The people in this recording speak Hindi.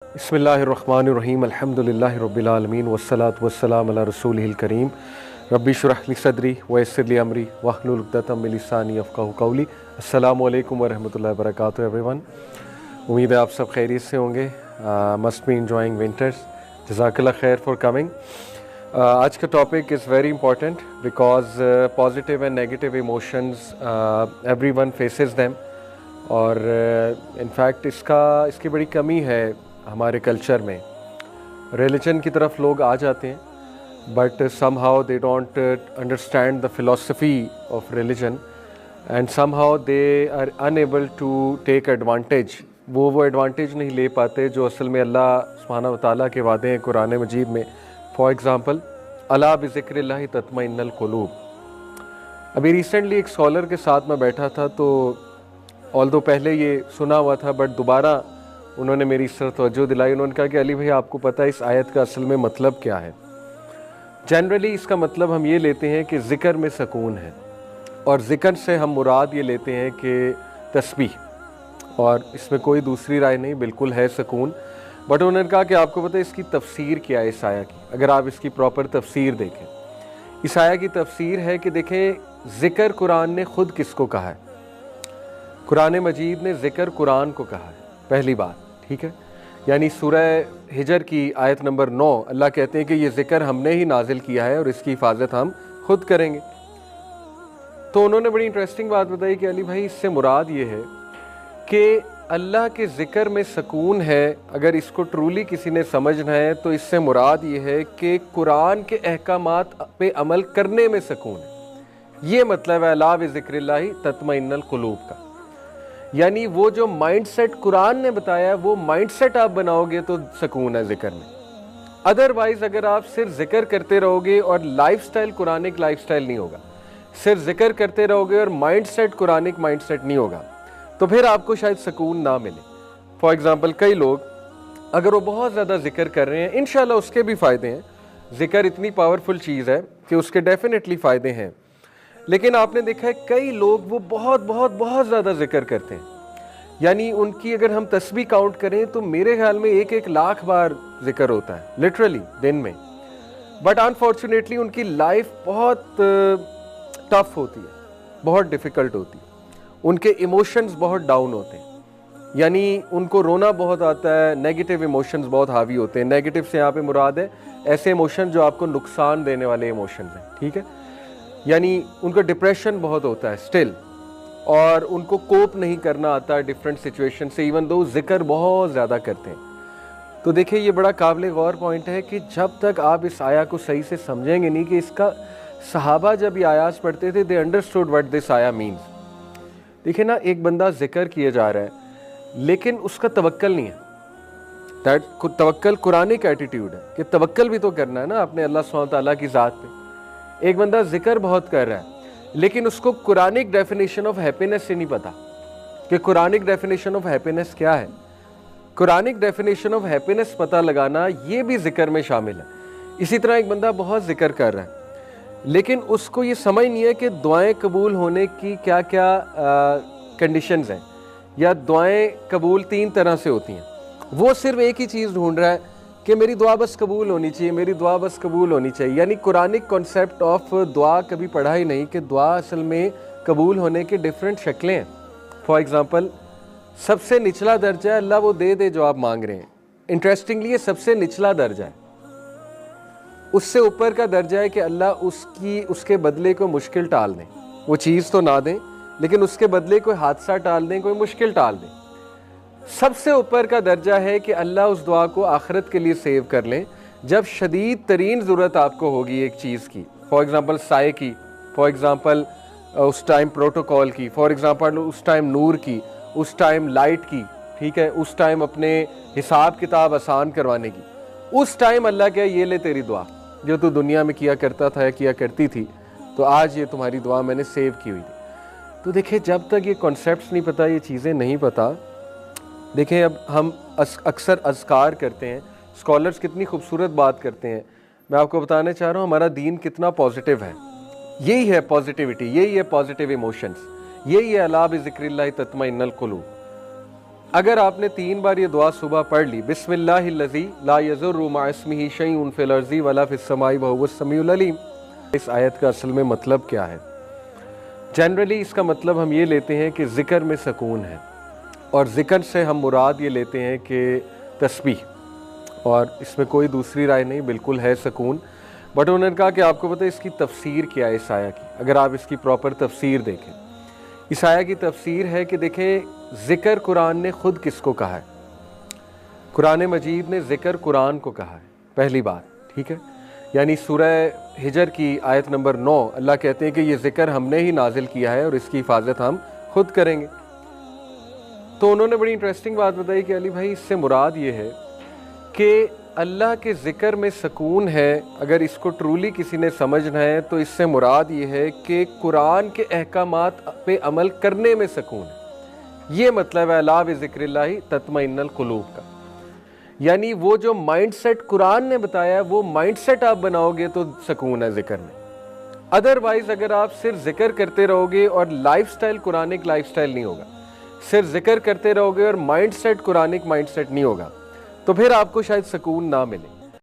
बिस्मिल्लाहिर्रहमानिर्रहीम अल्हम्दुलिल्लाहि रब्बिल आलमीन वस्सलातु वस्सलामु अला रसूलिहिल करीम रब्बि इश्रह ली सदरी व यस्सिर ली अमरी वहलुल उक़दतम मिन लिसानी यफ़क़हू क़ौली। अस्सलामु अलैकुम व रहमतुल्लाहि व बरकातुहू एवरीवन। उम्मीद है आप सब खैरियत से होंगे। Must be enjoying winters. जज़ाकल्लाह खैर फॉर कमिंग। आज का topic is very important because positive and negative emotions everyone faces them, और इनफैक्ट इसकी बड़ी कमी है हमारे कल्चर में। रिलीजन की तरफ लोग आ जाते हैं but somehow they don't understand the philosophy of religion and somehow they are unable to take advantage. वो एडवांटेज नहीं ले पाते जो असल में अल्लाह सुब्हानहू व तआला के वादे हैं कुरान मजीद में। फॉर एग्ज़ाम्पल, अला बिज़िक्रिल्लाहि तत्मइन्नुल क़ुलूब। अभी रिसेंटली एक स्कॉलर के साथ मैं बैठा था, तो ऑल्दो पहले ये सुना हुआ था बट दोबारा उन्होंने मेरी इस तरफ तवज्जो दिलाई। उन्होंने कहा कि अली भाई, आपको पता है इस आयत का असल में मतलब क्या है? जनरली इसका मतलब हम ये लेते हैं कि ज़िक्र में सुकून है, और ज़िक्र से हम मुराद ये लेते हैं कि तस्बीह, और इसमें कोई दूसरी राय नहीं, बिल्कुल है सुकून। बट उन्होंने कहा कि आपको पता है इसकी तफसीर क्या है इस आया की? अगर आप इसकी प्रॉपर तफसीर देखें, इस आया की तफसीर है कि देखें, ज़िक्र कुरान ने ख़ुद किसको कहा है? कुरान मजीद ने ज़िक्र कुरान को कहा है, पहली बात, ठीक है। यानी सूरह हिजर की आयत नंबर 9 अल्लाह कहते हैं कि ये ज़िक्र हमने ही नाजिल किया है और इसकी हिफाजत हम खुद करेंगे। तो उन्होंने बड़ी इंटरेस्टिंग बात बताई कि अली भाई, इससे मुराद ये है कि अल्लाह के ज़िक्र में सुकून है। अगर इसको ट्रूली किसी ने समझना है तो इससे मुराद ये है कि कुरान के अहकामात पे अमल करने में सुकून है। ये मतलब है अला बिज़िक्रिल्लाहि तत्मइन्नुल क़ुलूब का। यानी वो जो माइंडसेट कुरान ने बताया है, वो माइंडसेट आप बनाओगे तो सुकून है ज़िक्र में। अदरवाइज अगर आप सिर्फ ज़िक्र करते रहोगे और लाइफस्टाइल कुरानिक लाइफस्टाइल नहीं होगा, सिर्फ ज़िक्र करते रहोगे और माइंडसेट कुरानिक माइंडसेट नहीं होगा, तो फिर आपको शायद सुकून ना मिले। फॉर एग्ज़ाम्पल, कई लोग अगर वो बहुत ज़्यादा ज़िक्र कर रहे हैं, इंशाल्लाह उसके भी फ़ायदे हैं। ज़िक्र इतनी पावरफुल चीज़ है कि उसके डेफिनेटली फ़ायदे हैं। लेकिन आपने देखा है कई लोग वो बहुत बहुत बहुत ज़्यादा जिक्र करते हैं। यानी उनकी अगर हम तस्बीह काउंट करें तो मेरे ख्याल में 1-1 लाख बार जिक्र होता है लिटरली दिन में। बट अनफॉर्चुनेटली उनकी लाइफ बहुत टफ होती है, बहुत डिफ़िकल्ट होती है। उनके इमोशंस बहुत डाउन होते हैं, यानी उनको रोना बहुत आता है, नेगेटिव इमोशंस बहुत हावी होते हैं। नेगेटिव से यहाँ पे मुराद है ऐसे इमोशन जो आपको नुकसान देने वाले इमोशंस हैं, ठीक है। यानी उनको डिप्रेशन बहुत होता है स्टिल, और उनको कोप नहीं करना आता डिफरेंट सिचुएशन से, इवन दो जिक्र बहुत ज़्यादा करते हैं। तो देखिए, ये बड़ा काबिल गौर पॉइंट है कि जब तक आप इस आया को सही से समझेंगे नहीं कि इसका सहाबा जब ये आयात पढ़ते थे, दे अंडरस्टूड व्हाट दिस आया मीन्स। देखिए ना, एक बंदा जिक्र किए जा रहा है लेकिन उसका तवक्कल नहीं है। दैट तवक्कल कुरानिक एटीट्यूड है कि तवक्कल भी तो करना है ना अपने अल्लाह सुब्हानहू व तआला की ज़ात पे। एक बंदा जिक्र बहुत कर रहा है लेकिन उसको कुरानिक डेफिनेशन ऑफ हैप्पीनेस से नहीं पता कि कुरानिक डेफिनेशन ऑफ हैप्पीनेस क्या है। कुरानिक डेफिनेशन ऑफ हैप्पीनेस पता लगाना ये भी जिक्र में शामिल है। इसी तरह एक बंदा बहुत जिक्र कर रहा है लेकिन उसको ये समझ नहीं है कि दुआएं कबूल होने की क्या क्या कंडीशंस हैं, या दुआएं कबूल 3 तरह से होती हैं। वो सिर्फ एक ही चीज़ ढूंढ रहा है कि मेरी दुआ बस कबूल होनी चाहिए, मेरी दुआ बस कबूल होनी चाहिए। यानी कुरानिक कॉन्सेप्ट ऑफ दुआ कभी पढ़ा ही नहीं कि दुआ असल में कबूल होने की डिफरेंट शक्लें हैं। फॉर एग्ज़ाम्पल, सबसे निचला दर्जा है अल्लाह वो दे जो आप मांग रहे हैं। इंटरेस्टिंगली ये सबसे निचला दर्जा है। उससे ऊपर का दर्जा है कि अल्लाह उसके बदले को मुश्किल टाल दें। वो चीज़ तो ना दें लेकिन उसके बदले कोई हादसा टाल दें, कोई मुश्किल टाल दें। सबसे ऊपर का दर्जा है कि अल्लाह उस दुआ को आखिरत के लिए सेव कर लें जब शदीद तरीन ज़रूरत आपको होगी एक चीज़ की। फॉर एग्ज़ाम्पल साए की, फॉर एग्ज़ाम्पल उस टाइम प्रोटोकॉल की, फॉर एग्ज़ाम्पल उस टाइम नूर की, उस टाइम लाइट की, ठीक है, उस टाइम अपने हिसाब किताब आसान करवाने की। उस टाइम अल्लाह कहे ये ले तेरी दुआ जो तू दुनिया में किया करता था या किया करती थी, तो आज ये तुम्हारी दुआ मैंने सेव की हुई थी। तो देखिए, जब तक ये कॉन्सेप्ट्स नहीं पता, ये चीज़ें नहीं पता। देखें, अब हम अक्सर अज़कार करते हैं, स्कॉलर्स कितनी खूबसूरत बात करते हैं। मैं आपको बताना चाह रहा हूँ हमारा दीन कितना पॉजिटिव है। यही है पॉजिटिविटी, यही है पॉजिटिव इमोशंस, यही है अला बिज़िक्रिल्लाहि तत्मइन्नुल क़ुलूब। अगर आपने 3 बार ये दुआ सुबह पढ़ ली, बिस्मिल्लाहिल्लज़ी ला यज़ुर्रु मअ इस्मिही शैउन फिल अर्ज़ि वला फिस समाई व हुवस समीउल अलीम। इस आयत का असल में मतलब क्या है? जनरली इसका मतलब हम ये लेते हैं कि ज़िक्र में सुकून है, और ज़िक्र से हम मुराद ये लेते हैं कि तस्बीह, और इसमें कोई दूसरी राय नहीं, बिल्कुल है सुकून। बट उन्होंने कहा कि आपको पता है इसकी तफसीर क्या है इस आया की? अगर आप इसकी प्रॉपर तफसीर देखें, इस आया की तफसीर है कि देखें, ज़िक्र कुरान ने ख़ुद किसको कहा है? कुरान मजीद ने ज़िक्र कुरान को कहा है, पहली बात, ठीक है। यानी सूरह हिजर की आयत नंबर 9 अल्लाह कहते हैं कि ये ज़िक्र हमने ही नाजिल किया है और इसकी हिफाजत हम खुद करेंगे। तो उन्होंने बड़ी इंटरेस्टिंग बात बताई कि अली भाई, इससे मुराद ये है कि अल्लाह के ज़िक्र में सुकून है। अगर इसको ट्रूली किसी ने समझना है तो इससे मुराद ये है कि कुरान के अहकामात पे अमल करने में सुकून है। ये मतलब है अला बिज़िक्रिल्लाहि तत्मइन्नुल कुलूब का। यानी वो जो माइंडसेट कुरान ने बताया, वो माइंडसेट आप बनाओगे तो सुकून है ज़िक्र में। अदरवाइज़ अगर आप सिर्फ ज़िक्र करते रहोगे और लाइफस्टाइल कुरानिक लाइफस्टाइल नहीं होगा, सिर्फ ज़िक्र करते रहोगे और माइंडसेट कुरानिक माइंडसेट नहीं होगा, तो फिर आपको शायद सुकून ना मिले।